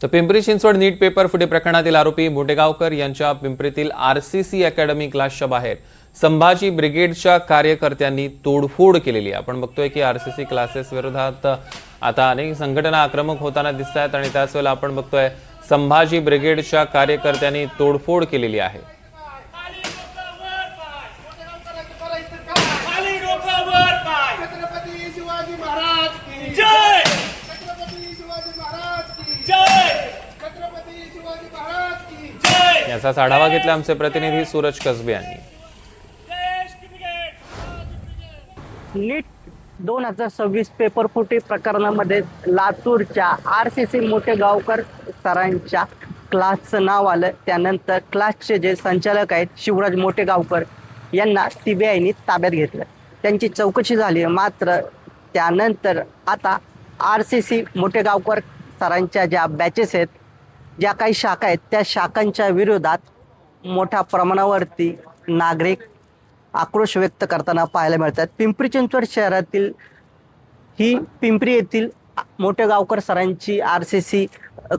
तर पिंपरी चिंचवड नीट पेपर फुटे प्रकरणातील आरोपी मोटेगावकर यांच्या पिंपरीतील आरसीसी अकॅडमी क्लासच्या बाहेर संभाजी ब्रिगेडच्या कार्यकर्त्यांनी तोडफोड केलेली आहे। आपण बघतोय की आरसीसी क्लासेस विरोधात आता अनेक संघटना आक्रमक होताना दिसत आहेत आणि त्याच वेळेला आपण बघतोय संभाजी ब्रिगेडच्या कार्यकर्त्यांनी तोडफोड केलेली आहे। याचा आढावा घेतला आमचे प्रतिनिधी सूरज कसबे यांनी। नीट 2026 पेपर फुटी प्रकरणामध्ये लातूरच्या आरसीसी मोटेगावकर सरांच्या क्लासचं नाव आलं। त्यानंतर क्लासचे जे संचालक आहेत शिवराज मोटेगावकर यांना सीबीआयने ताब्यात घेतलं, त्यांची चौकशी झाली। मात्र त्यानंतर आता आरसीसी मोटेगावकर सरांच्या ज्या बॅचेस आहेत, ज्या काही शाखा आहेत, त्या शाखांच्या विरोधात मोठ्या प्रमाणावरती नागरिक आक्रोश व्यक्त करताना पाहायला मिळतात। पिंपरी चिंचवड शहरातील ही पिंपरी येथील मोटेगावकर सरांची आरसीसी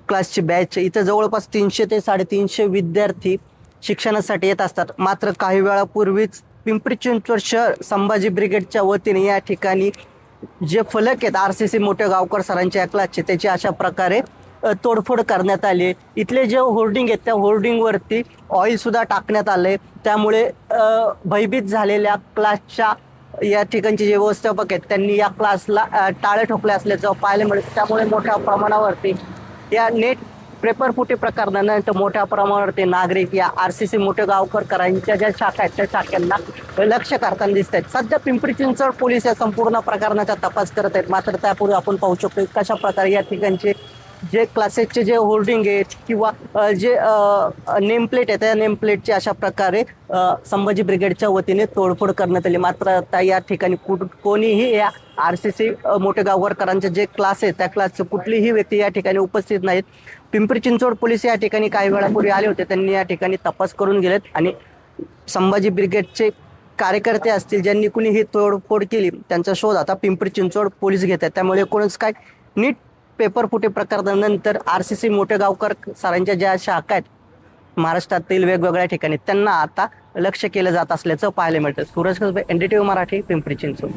क्लासची बॅच, इथं जवळपास 300 ते 350 विद्यार्थी शिक्षणासाठी येत असतात। मात्र काही वेळापूर्वीच पिंपरी चिंचवड शहर संभाजी ब्रिगेडच्या वतीने या ठिकाणी जे फलक आहेत आरसीसी मोटेगावकर सरांच्या क्लासचे, त्याची अशा प्रकारे तोडफोड करण्यात आली। इथले जे होर्डिंग आहेत त्या होर्डिंगवरती ऑइल सुद्धा टाकण्यात आले। त्यामुळे भयभीत झालेल्या क्लासच्या या ठिकाणचे जे व्यवस्थापक आहेत त्यांनी या क्लासला टाळे ठोकले असल्याचं पाहायला मिळतं। त्यामुळे मोठ्या प्रमाणावरती या नेट पेपर फुटी प्रकरणानंतर मोठ्या प्रमाणावरती नागरिक या आरसीसी मोटेगावकरांच्या ज्या शाखा आहेत त्या शाखांना लक्ष करताना दिसत आहेत। सध्या पिंपरी चिंचवड पोलीस या संपूर्ण प्रकरणाचा तपास करत आहेत। मात्र त्यापूर्वी आपण पाहू शकतो कशा प्रकारे या ठिकाणचे जे क्लासेसचे जे होर्डिंग आहेत किंवा जे नेमप्लेट आहे त्या नेमप्लेटचे अशा प्रकारे संभाजी ब्रिगेडच्या वतीने तोडफोड करण्यात आली। मात्र आता या ठिकाणी कोणीही या आरसीसी मोटेगावकरांचे जे क्लास आहेत त्या क्लासचे कुठलीही व्यक्ती या ठिकाणी उपस्थित नाहीत। पिंपरी चिंचवड पोलीस या ठिकाणी काही वेळापूर्वी आले होते, त्यांनी या ठिकाणी तपास करून गेलेत आणि संभाजी ब्रिगेडचे कार्यकर्ते असतील ज्यांनी कुणी ही तोडफोड केली त्यांचा शोध आता पिंपरी चिंचवड पोलीस घेत आहेत। त्यामुळे कोणच काय नीट पेपर फुटे प्रकरणानंतर आरसीसी मोटेगावकर सरांच्या ज्या शाखा आहेत महाराष्ट्रातील वेगवेगळ्या ठिकाणी त्यांना आता लक्ष केलं जात असल्याचं पाहायला मिळतं। सूरज कसबे, NDTV मराठी, पिंपरी चिंचवड।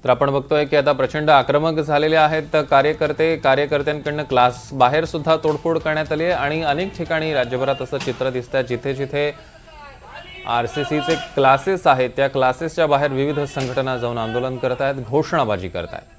तर आपण बघतोय की आता प्रचंड आक्रमक झालेले आहेत कार्यकर्त्यांकडनं क्लास बाहेर सुद्धा तोडफोड करण्यात आली आहे आणि अनेक ठिकाणी राज्यभरात असं चित्र दिसतंय जिथे जिथे आरसीसीचे क्लासेस आहेत त्या क्लासेसच्या बाहेर विविध संघटना जाऊन आंदोलन करत आहेत, घोषणाबाजी करत आहेत।